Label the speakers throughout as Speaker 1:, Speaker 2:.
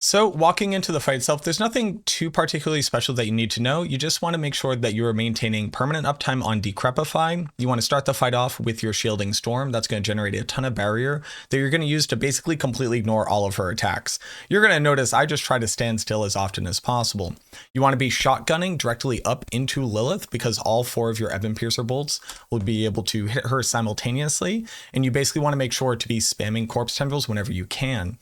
Speaker 1: So walking into the fight itself, there's nothing too particularly special that you need to know. You just want to make sure that you are maintaining permanent uptime on Decrepify. You want to start the fight off with your Shielding Storm. That's going to generate a ton of barrier that you're going to use to basically completely ignore all of her attacks. You're going to notice I just try to stand still as often as possible. You want to be shotgunning directly up into Lilith because all 4 of your Ebon Piercer bolts will be able to hit her simultaneously. And you basically want to make sure to be spamming Corpse Tendrils whenever you can.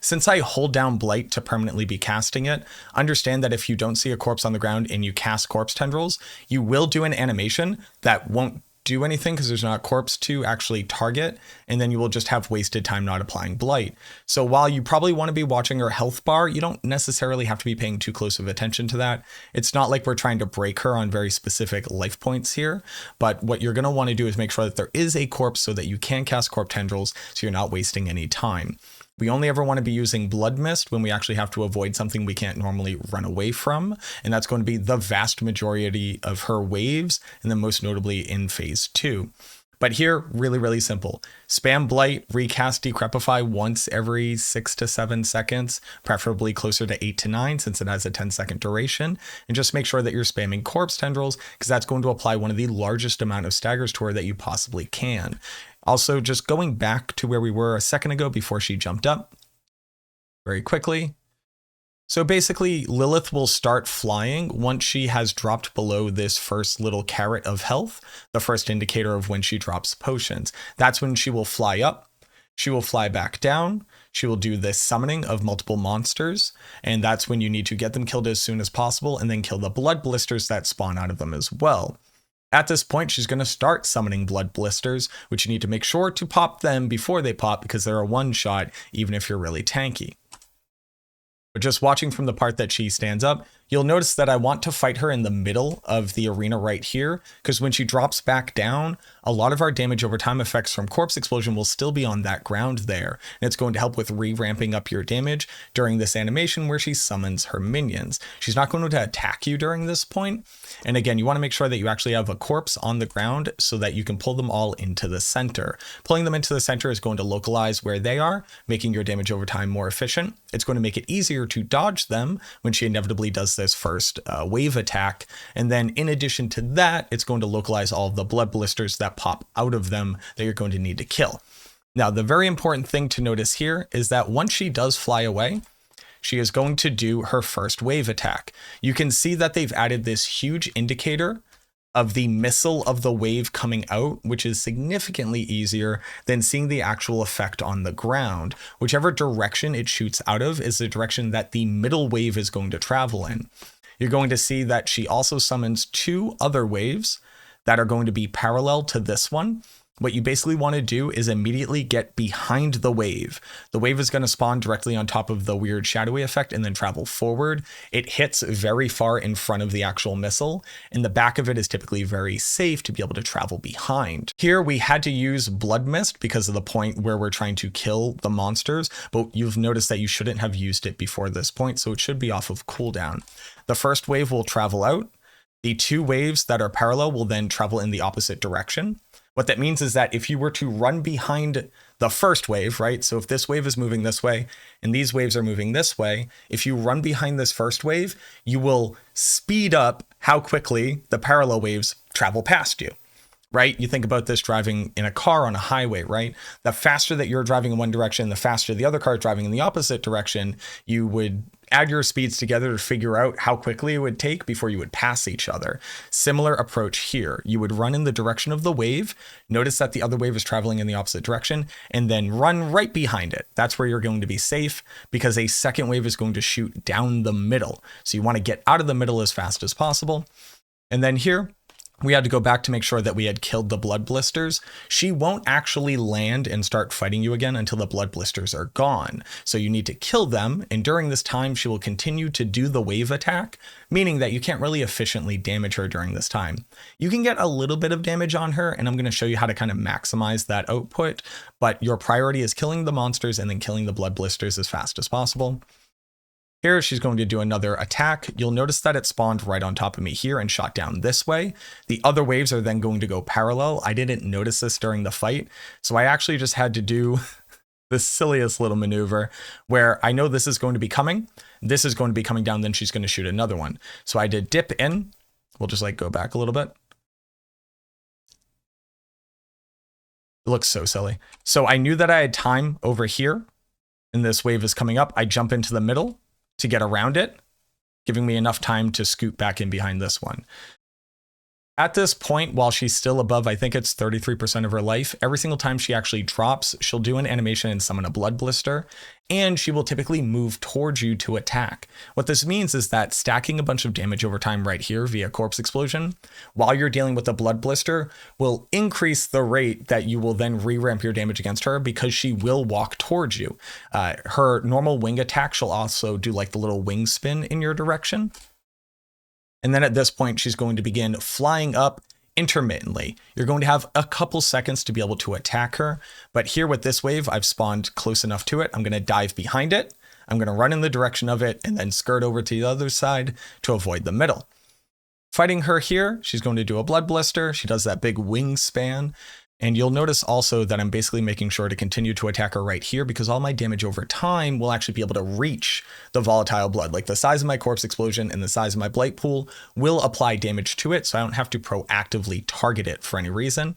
Speaker 1: Since I hold down Blight to permanently be casting it, understand that if you don't see a corpse on the ground and you cast Corpse Tendrils, you will do an animation that won't do anything because there's not a corpse to actually target, and then you will just have wasted time not applying Blight. So while you probably want to be watching her health bar, you don't necessarily have to be paying too close of attention to that. It's not like we're trying to break her on very specific life points here, but what you're going to want to do is make sure that there is a corpse so that you can cast Corpse Tendrils so you're not wasting any time. We only ever want to be using Blood Mist when we actually have to avoid something we can't normally run away from, and that's going to be the vast majority of her waves, and then most notably in phase 2. But here, really simple. Spam Blight, recast Decrepify once every 6 to 7 seconds, preferably closer to 8 to 9 since it has a 10-second duration, and just make sure that you're spamming Corpse Tendrils because that's going to apply one of the largest amount of staggers to her that you possibly can. Also, just going back to where we were a second ago before she jumped up very quickly. So basically, Lilith will start flying once she has dropped below this first little caret of health, the first indicator of when she drops potions. That's when she will fly up, she will fly back down, she will do this summoning of multiple monsters, and that's when you need to get them killed as soon as possible and then kill the blood blisters that spawn out of them as well. At this point, she's going to start summoning blood blisters, which you need to make sure to pop them before they pop because they're a one-shot, even if you're really tanky. But just watching from the part that she stands up, you'll notice that I want to fight her in the middle of the arena right here, because when she drops back down, a lot of our damage over time effects from Corpse Explosion will still be on that ground there, and it's going to help with re-ramping up your damage during this animation where she summons her minions. She's not going to attack you during this point, and again, you want to make sure that you actually have a corpse on the ground so that you can pull them all into the center. Pulling them into the center is going to localize where they are, making your damage over time more efficient. It's going to make it easier to dodge them when she inevitably does this first wave attack. And then in addition to that, it's going to localize all of the blood blisters that pop out of them that you're going to need to kill. Now, the very important thing to notice here is that once she does fly away, she is going to do her first wave attack. You can see that they've added this huge indicator of the missile of the wave coming out, which is significantly easier than seeing the actual effect on the ground. Whichever direction it shoots out of is the direction that the middle wave is going to travel in. You're going to see that she also summons 2 other waves that are going to be parallel to this one. What you basically want to do is immediately get behind the wave. The wave is going to spawn directly on top of the weird shadowy effect and then travel forward. It hits very far in front of the actual missile, and the back of it is typically very safe to be able to travel behind. Here we had to use Blood Mist because of the point where we're trying to kill the monsters, but you've noticed that you shouldn't have used it before this point, so it should be off of cooldown. The first wave will travel out. The 2 waves that are parallel will then travel in the opposite direction. What that means is that if you were to run behind the first wave, right? So if this wave is moving this way and these waves are moving this way, if you run behind this first wave, you will speed up how quickly the parallel waves travel past you, right? You think about this driving in a car on a highway, right? The faster that you're driving in one direction, the faster the other car is driving in the opposite direction, you would add your speeds together to figure out how quickly it would take before you would pass each other. Similar approach here. You would run in the direction of the wave, notice that the other wave is traveling in the opposite direction, and then run right behind it. That's where you're going to be safe because a second wave is going to shoot down the middle. So you want to get out of the middle as fast as possible. And then here, we had to go back to make sure that we had killed the blood blisters. She won't actually land and start fighting you again until the blood blisters are gone. So you need to kill them, and during this time, she will continue to do the wave attack, meaning that you can't really efficiently damage her during this time. You can get a little bit of damage on her, and I'm going to show you how to kind of maximize that output, but your priority is killing the monsters and then killing the blood blisters as fast as possible. Here, she's going to do another attack. You'll notice that it spawned right on top of me here and shot down this way. The other waves are then going to go parallel. I didn't notice this during the fight, so I actually just had to do the silliest little maneuver where I know this is going to be coming. This is going to be coming down, then she's going to shoot another one. So I did dip in. We'll just like go back a little bit. It looks so silly. So I knew that I had time over here and this wave is coming up. I jump into the middle to get around it, giving me enough time to scoot back in behind this one. At this point, while she's still above, I think it's 33% of her life, every single time she actually drops, she'll do an animation and summon a blood blister, and she will typically move towards you to attack. What this means is that stacking a bunch of damage over time right here via corpse explosion, while you're dealing with a blood blister, will increase the rate that you will then re-ramp your damage against her because she will walk towards you. Her normal wing attack, she'll also do like the little wing spin in your direction. And then at this point, she's going to begin flying up intermittently. You're going to have a couple seconds to be able to attack her. But here with this wave, I've spawned close enough to it. I'm going to dive behind it. I'm going to run in the direction of it and then skirt over to the other side to avoid the middle. Fighting her here, she's going to do a blood blister. She does that big wing span. And you'll notice also that I'm basically making sure to continue to attack her right here because all my damage over time will actually be able to reach the volatile blood. Like the size of my corpse explosion and the size of my blight pool will apply damage to it, so I don't have to proactively target it for any reason.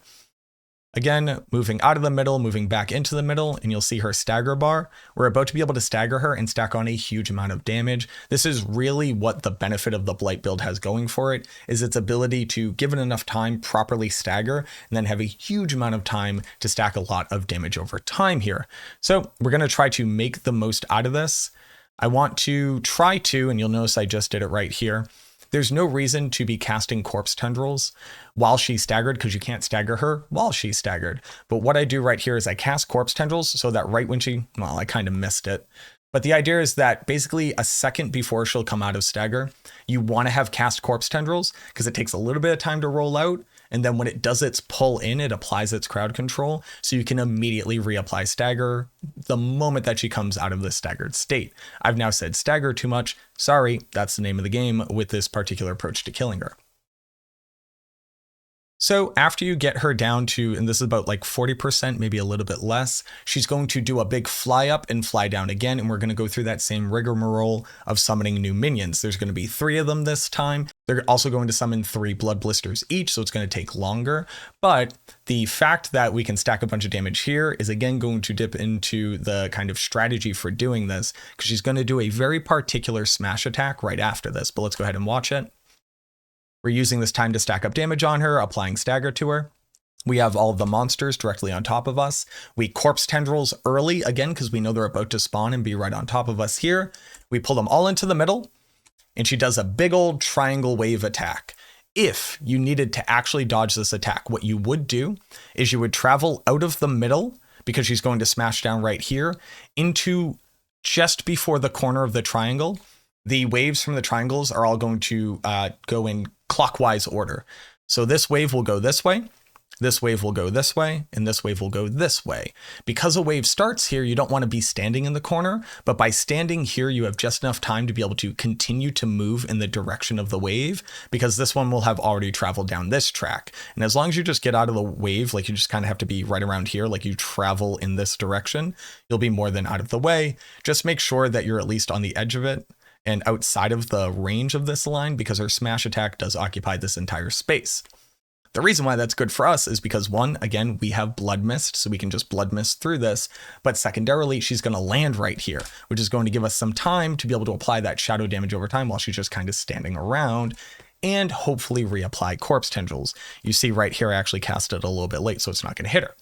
Speaker 1: Again, moving out of the middle, moving back into the middle, and you'll see her stagger bar. We're about to be able to stagger her and stack on a huge amount of damage. This is really what the benefit of the Blight build has going for it, is its ability to, given enough time, properly stagger, and then have a huge amount of time to stack a lot of damage over time here. So we're going to try to make the most out of this. I want to try to, and you'll notice I just did it right here, there's no reason to be casting corpse tendrils while she's staggered because you can't stagger her while she's staggered. But what I do right here is I cast corpse tendrils so that right when she, well, I kind of missed it. But the idea is that basically a second before she'll come out of stagger, you want to have cast corpse tendrils because it takes a little bit of time to roll out. And then when it does its pull in, it applies its crowd control. So you can immediately reapply stagger the moment that she comes out of the staggered state. I've now said stagger too much. Sorry, that's the name of the game with this particular approach to killing her. So after you get her down to, and this is about like 40%, maybe a little bit less, she's going to do a big fly up and fly down again. And we're going to go through that same rigmarole of summoning new minions. There's going to be 3 of them this time. They're also going to summon 3 blood blisters each, so it's going to take longer. But the fact that we can stack a bunch of damage here is again going to dip into the kind of strategy for doing this, because she's going to do a very particular smash attack right after this. But let's go ahead and watch it. We're using this time to stack up damage on her, applying stagger to her. We have all of the monsters directly on top of us. We corpse tendrils early, again, because we know they're about to spawn and be right on top of us here. We pull them all into the middle, and she does a big old triangle wave attack. If you needed to actually dodge this attack, what you would do is you would travel out of the middle, because she's going to smash down right here, into just before the corner of the triangle. The waves from the triangles are all going to go in clockwise order. So this wave will go this way, this wave will go this way, and this wave will go this way. Because a wave starts here, you don't want to be standing in the corner, but by standing here, you have just enough time to be able to continue to move in the direction of the wave, because this one will have already traveled down this track. And as long as you just get out of the wave, like you just kind of have to be right around here, like you travel in this direction, you'll be more than out of the way. Just make sure that you're at least on the edge of it and outside of the range of this line, because her smash attack does occupy this entire space. The reason why that's good for us is because, one, again, we have blood mist, so we can just blood mist through this, but secondarily, she's going to land right here, which is going to give us some time to be able to apply that shadow damage over time while she's just kind of standing around, and hopefully reapply corpse tendrils. You see right here, I actually cast it a little bit late, so it's not going to hit her.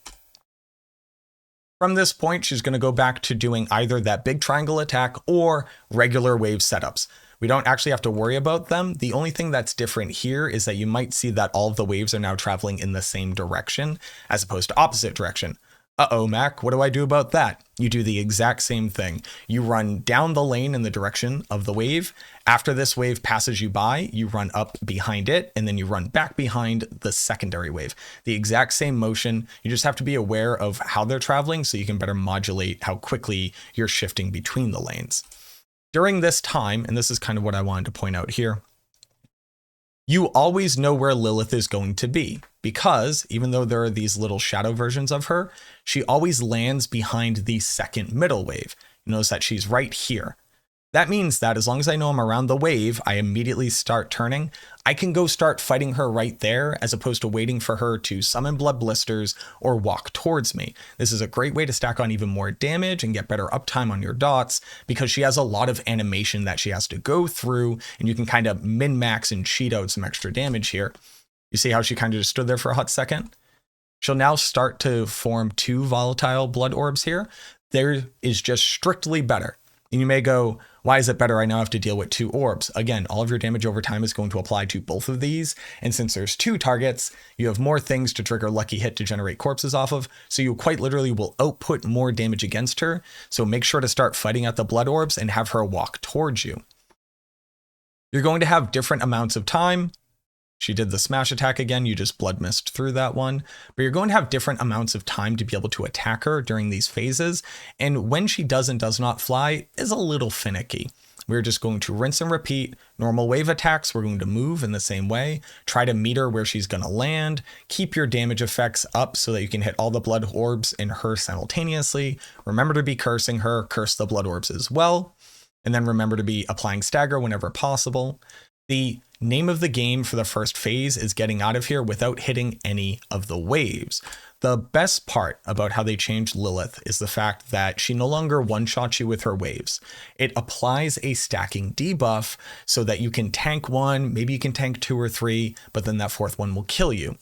Speaker 1: From this point, she's going to go back to doing either that big triangle attack or regular wave setups. We don't actually have to worry about them. The only thing that's different here is that you might see that all of the waves are now traveling in the same direction as opposed to opposite direction. Uh-oh, Mac, what do I do about that? You do the exact same thing. You run down the lane in the direction of the wave. After this wave passes you by, you run up behind it, and then you run back behind the secondary wave. The exact same motion. You just have to be aware of how they're traveling so you can better modulate how quickly you're shifting between the lanes. During this time, and this is kind of what I wanted to point out here, you always know where Lilith is going to be, because even though there are these little shadow versions of her, she always lands behind the second middle wave. You notice that she's right here. That means that as long as I know I'm around the wave, I immediately start turning. I can go start fighting her right there as opposed to waiting for her to summon blood blisters or walk towards me. This is a great way to stack on even more damage and get better uptime on your dots because she has a lot of animation that she has to go through, and you can kind of min-max and cheat out some extra damage here. You see how she kind of just stood there for a hot second? She'll now start to form 2 volatile blood orbs here. There is just strictly better. And you may go, why is it better? I now have to deal with 2 orbs. Again, all of your damage over time is going to apply to both of these. And since there's 2 targets, you have more things to trigger lucky hit to generate corpses off of. So you quite literally will output more damage against her. So make sure to start fighting at the blood orbs and have her walk towards you. You're going to have different amounts of time. She did the smash attack again, you just blood missed through that one. But you're going to have different amounts of time to be able to attack her during these phases. And when she does and does not fly is a little finicky. We're just going to rinse and repeat. Normal wave attacks, we're going to move in the same way. Try to meet her where she's going to land. Keep your damage effects up so that you can hit all the blood orbs in her simultaneously. Remember to be cursing her, curse the blood orbs as well. And then remember to be applying stagger whenever possible. The name of the game for the first phase is getting out of here without hitting any of the waves. The best part about how they changed Lilith is the fact that she no longer one-shots you with her waves. It applies a stacking debuff so that you can tank 1, maybe you can tank 2 or 3, but then that 4th one will kill you.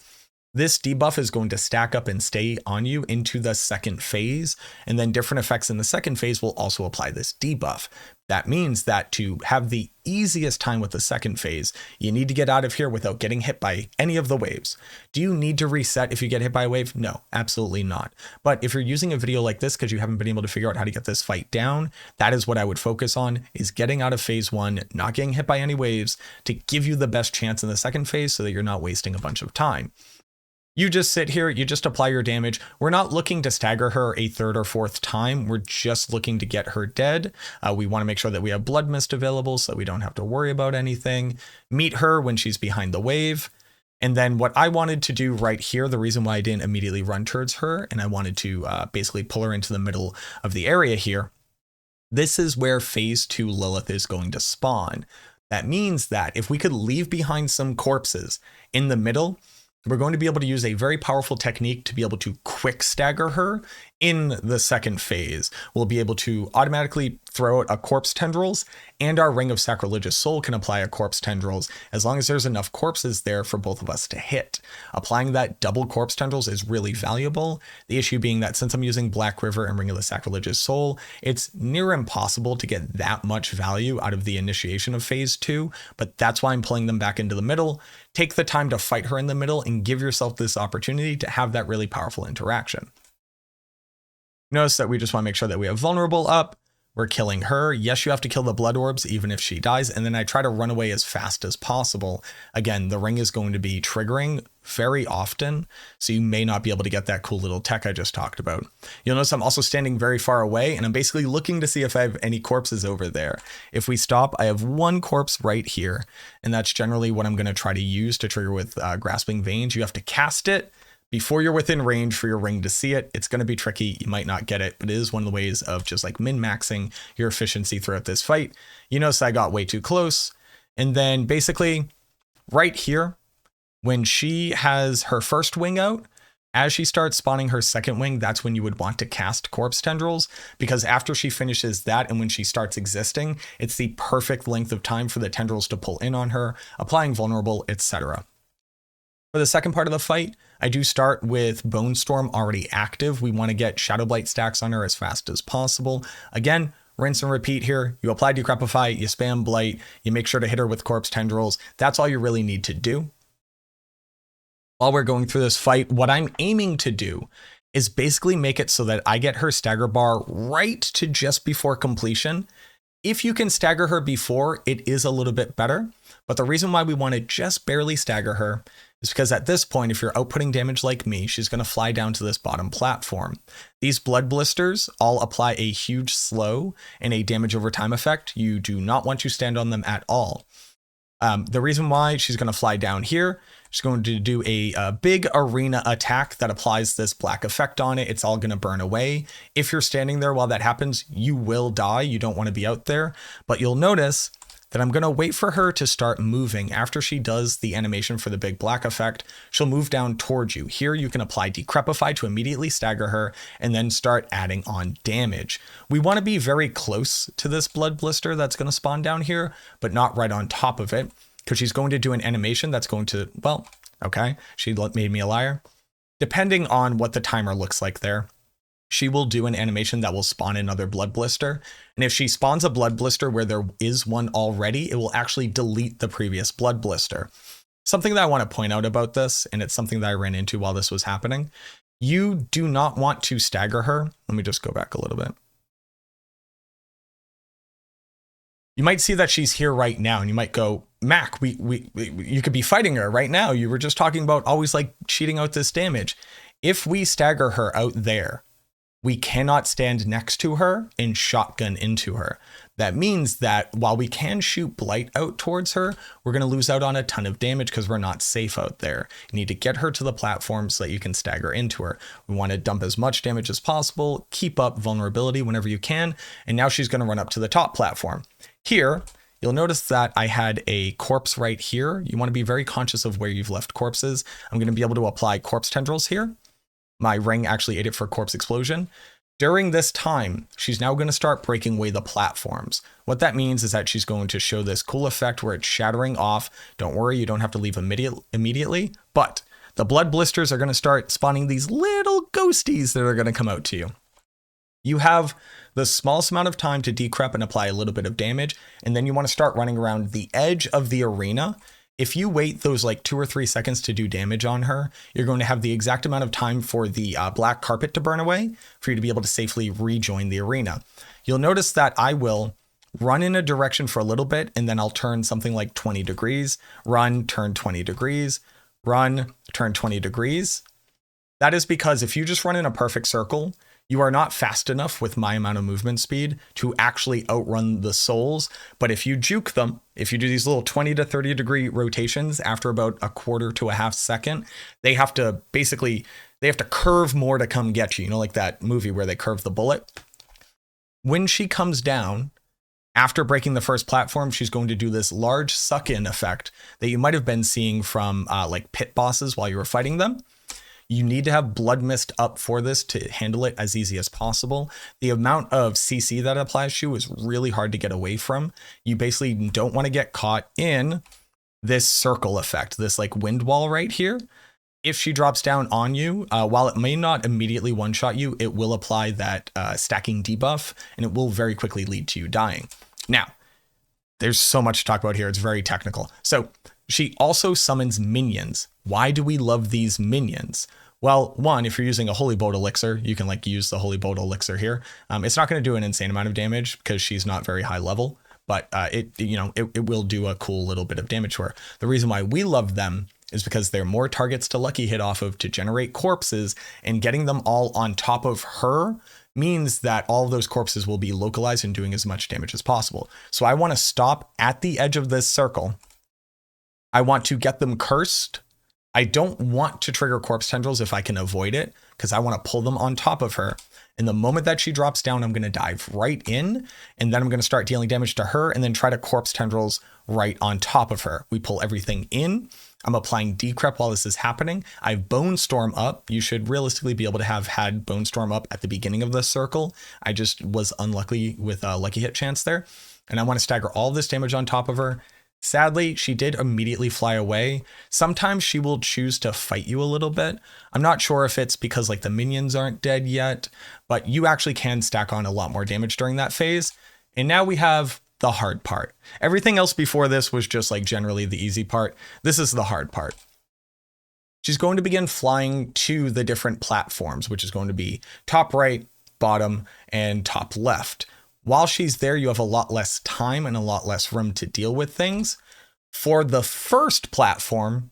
Speaker 1: This debuff is going to stack up and stay on you into the second phase, and then different effects in the second phase will also apply this debuff. That means that to have the easiest time with the second phase, you need to get out of here without getting hit by any of the waves. Do you need to reset if you get hit by a wave? No, absolutely not. But if you're using a video like this because you haven't been able to figure out how to get this fight down, that is what I would focus on, is getting out of phase 1, not getting hit by any waves, to give you the best chance in the second phase so that you're not wasting a bunch of time. You just sit here, you just apply your damage. We're not looking to stagger her a 3rd or 4th time. We're just looking to get her dead. We want to make sure that we have blood mist available so that we don't have to worry about anything. Meet her when she's behind the wave. And then what I wanted to do right here, the reason why I didn't immediately run towards her, and I wanted to basically pull her into the middle of the area here. This is where phase 2 Lilith is going to spawn. That means that if we could leave behind some corpses in the middle, we're going to be able to use a very powerful technique to be able to quick stagger her in the second phase. We'll be able to automatically throw out a corpse tendrils, and our Ring of Sacrilegious Soul can apply a corpse tendrils as long as there's enough corpses there for both of us to hit. Applying that double corpse tendrils is really valuable. The issue being that since I'm using Black River and Ring of the Sacrilegious Soul, it's near impossible to get that much value out of the initiation of phase 2, but that's why I'm pulling them back into the middle. Take the time to fight her in the middle and give yourself this opportunity to have that really powerful interaction. Notice that we just want to make sure that we have vulnerable up. We're killing her. Yes, you have to kill the blood orbs even if she dies. And then I try to run away as fast as possible. Again, the ring is going to be triggering very often, so you may not be able to get that cool little tech I just talked about. You'll notice I'm also standing very far away, and I'm basically looking to see if I have any corpses over there. If we stop, I have 1 corpse right here, and that's generally what I'm going to try to use to trigger with Grasping Veins. You have to cast it before you're within range for your ring to see it. It's going to be tricky. You might not get it, but it is one of the ways of just like min-maxing your efficiency throughout this fight. You notice I got way too close. And then basically right here, when she has her first wing out, as she starts spawning her second wing, that's when you would want to cast Corpse Tendrils, because after she finishes that and when she starts existing, it's the perfect length of time for the tendrils to pull in on her, applying vulnerable, etc. For the second part of the fight, I do start with Bone Storm already active. We want to get Shadow Blight stacks on her as fast as possible. Again, rinse and repeat here. You apply Decrepify, you spam Blight, you make sure to hit her with Corpse Tendrils. That's all you really need to do. While we're going through this fight, what I'm aiming to do is basically make it so that I get her stagger bar right to just before completion. If you can stagger her before, it is a little bit better. But the reason why we want to just barely stagger her is because at this point, if you're outputting damage like me, she's going to fly down to this bottom platform. These blood blisters all apply a huge slow and a damage over time effect. You do not want to stand on them at all. The reason why she's going to fly down here, she's going to do a big arena attack that applies this black effect on it. It's all going to burn away. If you're standing there while that happens, you will die. You don't want to be out there. But you'll notice that I'm going to wait for her to start moving. After she does the animation for the big black effect, she'll move down towards you. Here you can apply Decrepify to immediately stagger her and then start adding on damage. We want to be very close to this blood blister that's going to spawn down here, but not right on top of it, because she's going to do an animation that's going to, well, okay, she made me a liar. Depending on what the timer looks like there, she will do an animation that will spawn another blood blister. And if she spawns a blood blister where there is one already, it will actually delete the previous blood blister. Something that I want to point out about this, and it's something that I ran into while this was happening, you do not want to stagger her. Let me just go back a little bit. You might see that she's here right now, and you might go, Mac, you could be fighting her right now. You were just talking about always like cheating out this damage. If we stagger her out there, we cannot stand next to her and shotgun into her. That means that while we can shoot Blight out towards her, we're going to lose out on a ton of damage because we're not safe out there. You need to get her to the platform so that you can stagger into her. We want to dump as much damage as possible, keep up vulnerability whenever you can, and now she's going to run up to the top platform. Here, you'll notice that I had a corpse right here. You want to be very conscious of where you've left corpses. I'm going to be able to apply corpse tendrils here. My ring actually ate it for corpse explosion. During this time, she's now going to start breaking away the platforms. What that means is that she's going to show this cool effect where it's shattering off. Don't worry, you don't have to leave immediately, but the blood blisters are going to start spawning these little ghosties that are going to come out to you. You have the smallest amount of time to decrep and apply a little bit of damage, and then you want to start running around the edge of the arena. If you wait those like 2 or 3 seconds to do damage on her, you're going to have the exact amount of time for the black carpet to burn away for you to be able to safely rejoin the arena. You'll notice that I will run in a direction for a little bit, and then I'll turn something like 20 degrees, run, turn 20 degrees, run, turn 20 degrees. That is because if you just run in a perfect circle, you are not fast enough with my amount of movement speed to actually outrun the souls. But if you juke them, if you do these little 20 to 30 degree rotations after about a quarter to a half second, they have to curve more to come get you. You know, like that movie where they curve the bullet. When she comes down, after breaking the first platform, she's going to do this large suck-in effect that you might have been seeing from like pit bosses while you were fighting them. You need to have blood mist up for this to handle it as easy as possible. The amount of CC that applies to you is really hard to get away from. You basically don't want to get caught in this circle effect, this like wind wall right here. If she drops down on you, while it may not immediately one-shot you, it will apply that stacking debuff, and it will very quickly lead to you dying. Now, there's so much to talk about here. It's very technical. So she also summons minions. Why do we love these minions? Well, one, if you're using a Holy Boat Elixir, you can like use the Holy Boat Elixir here. It's not going to do an insane amount of damage because she's not very high level, but it will do a cool little bit of damage to her. The reason why we love them is because they're more targets to lucky hit off of to generate corpses, and getting them all on top of her means that all of those corpses will be localized and doing as much damage as possible. So I want to stop at the edge of this circle. I want to get them cursed. I don't want to trigger corpse tendrils if I can avoid it, because I want to pull them on top of her. And the moment that she drops down, I'm going to dive right in, and then I'm going to start dealing damage to her and then try to corpse tendrils right on top of her. We pull everything in. I'm applying decrep while this is happening. I have Bone Storm up. You should realistically be able to have had Bone Storm up at the beginning of this circle. I just was unlucky with a lucky hit chance there. And I want to stagger all this damage on top of her. Sadly, she did immediately fly away. Sometimes she will choose to fight you a little bit. I'm not sure if it's because like the minions aren't dead yet, but you actually can stack on a lot more damage during that phase. And now we have the hard part. Everything else before this was just like generally the easy part. This is the hard part. She's going to begin flying to the different platforms, which is going to be top right, bottom, and top left. While she's there, you have a lot less time and a lot less room to deal with things. For the first platform,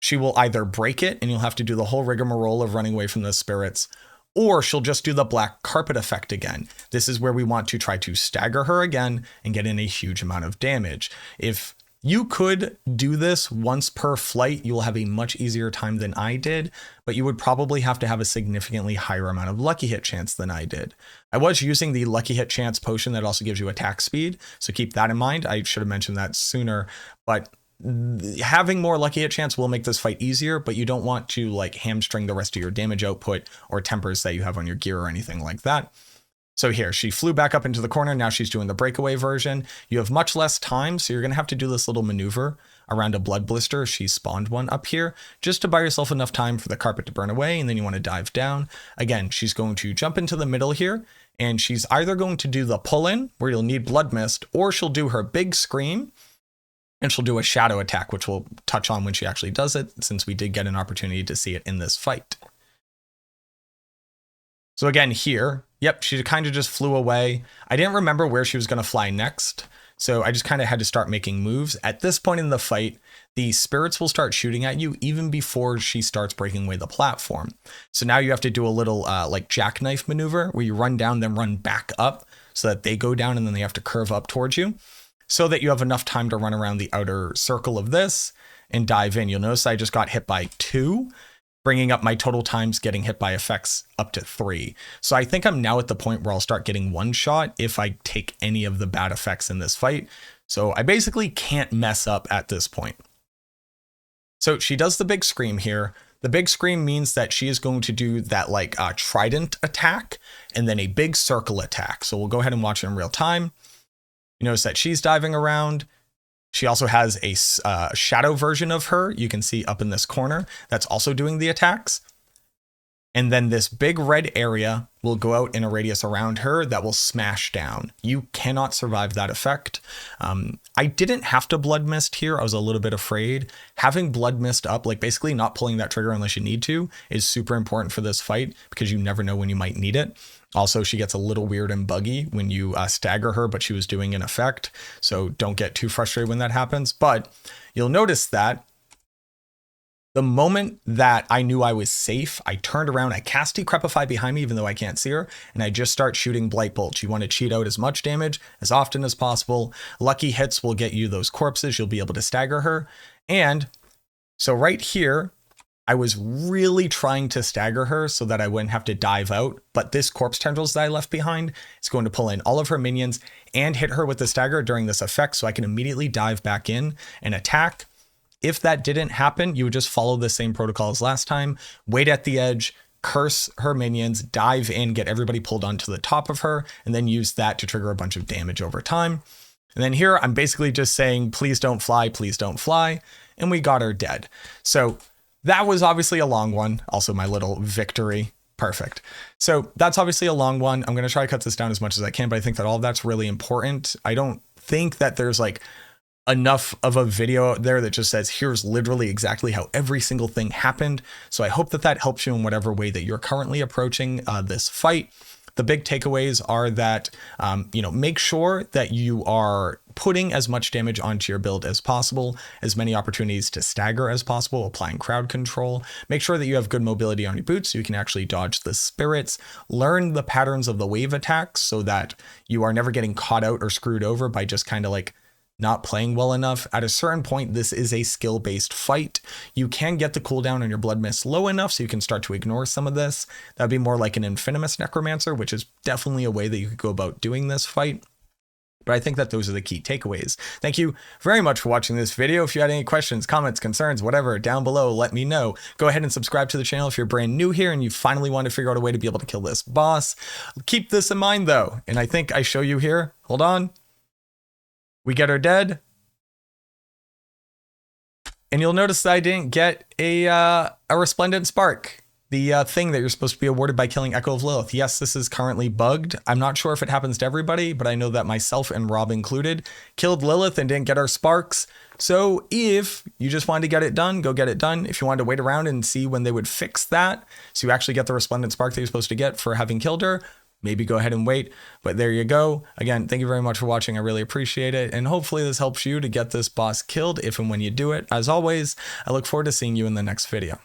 Speaker 1: she will either break it and you'll have to do the whole rigmarole of running away from the spirits, or she'll just do the black carpet effect again. This is where we want to try to stagger her again and get in a huge amount of damage. If You could do this once per flight. You will have a much easier time than I did, but you would probably have to have a significantly higher amount of lucky hit chance than I did. I was using the lucky hit chance potion that also gives you attack speed, so keep that in mind. I should have mentioned that sooner, but having more lucky hit chance will make this fight easier, but you don't want to like hamstring the rest of your damage output or tempers that you have on your gear or anything like that. So here, she flew back up into the corner. Now she's doing the breakaway version. You have much less time, so you're going to have to do this little maneuver around a blood blister. She spawned one up here just to buy yourself enough time for the carpet to burn away, and then you want to dive down. Again, she's going to jump into the middle here, and she's either going to do the pull-in, where you'll need blood mist, or she'll do her big scream, and she'll do a shadow attack, which we'll touch on when she actually does it, since we did get an opportunity to see it in this fight. So again, here, yep, she kind of just flew away. I didn't remember where she was going to fly next, so I just kind of had to start making moves. At this point in the fight, the spirits will start shooting at you even before she starts breaking away the platform. So now you have to do a little like jackknife maneuver where you run down, then run back up so that they go down and then they have to curve up towards you so that you have enough time to run around the outer circle of this and dive in. You'll notice I just got hit by 2. Bringing up my total times getting hit by effects up to 3. So I think I'm now at the point where I'll start getting one shot if I take any of the bad effects in this fight. So I basically can't mess up at this point. So she does the big scream here. The big scream means that she is going to do that like trident attack and then a big circle attack. So we'll go ahead and watch it in real time. You notice that she's diving around. She also has a shadow version of her. You can see up in this corner that's also doing the attacks. And then this big red area will go out in a radius around her that will smash down. You cannot survive that effect. I didn't have to blood mist here. I was a little bit afraid. Having blood mist up, like basically not pulling that trigger unless you need to, is super important for this fight because you never know when you might need it. Also, she gets a little weird and buggy when you stagger her, but she was doing an effect. So don't get too frustrated when that happens. But you'll notice that the moment that I knew I was safe, I turned around, I cast Decrepify behind me, even though I can't see her, and I just start shooting Blight Bolts. You want to cheat out as much damage as often as possible. Lucky hits will get you those corpses. You'll be able to stagger her. And so right here, I was really trying to stagger her so that I wouldn't have to dive out, but this corpse tendrils that I left behind is going to pull in all of her minions and hit her with the stagger during this effect, so I can immediately dive back in and attack. If that didn't happen, you would just follow the same protocol as last time, wait at the edge, curse her minions, dive in, get everybody pulled onto the top of her, and then use that to trigger a bunch of damage over time. And then here, I'm basically just saying, please don't fly, and we got her dead. So that was obviously a long one. Also my little victory. Perfect. So that's obviously a long one. I'm going to try to cut this down as much as I can, but I think that all of that's really important. I don't think that there's like enough of a video out there that just says, here's literally exactly how every single thing happened. So I hope that that helps you in whatever way that you're currently approaching this fight. The big takeaways are that, make sure that you are putting as much damage onto your build as possible, as many opportunities to stagger as possible, applying crowd control. Make sure that you have good mobility on your boots so you can actually dodge the spirits. Learn the patterns of the wave attacks so that you are never getting caught out or screwed over by just kind of like not playing well enough. At a certain point, this is a skill-based fight. You can get the cooldown on your blood mist low enough so you can start to ignore some of this. That'd be more like an Infinimus Necromancer, which is definitely a way that you could go about doing this fight. But I think that those are the key takeaways. Thank you very much for watching this video. If you had any questions, comments, concerns, whatever, down below, let me know. Go ahead and subscribe to the channel if you're brand new here and you finally want to figure out a way to be able to kill this boss. Keep this in mind though, and I think I show you here. Hold on. We get her dead. And you'll notice that I didn't get a Resplendent Spark, the thing that you're supposed to be awarded by killing Echo of Lilith. Yes, this is currently bugged. I'm not sure if it happens to everybody, but I know that myself and Rob included killed Lilith and didn't get our sparks. So if you just wanted to get it done, go get it done. If you wanted to wait around and see when they would fix that, so you actually get the Resplendent Spark that you're supposed to get for having killed her, maybe go ahead and wait, but there you go. Again, thank you very much for watching. I really appreciate it. And hopefully this helps you to get this boss killed if and when you do it. As always, I look forward to seeing you in the next video.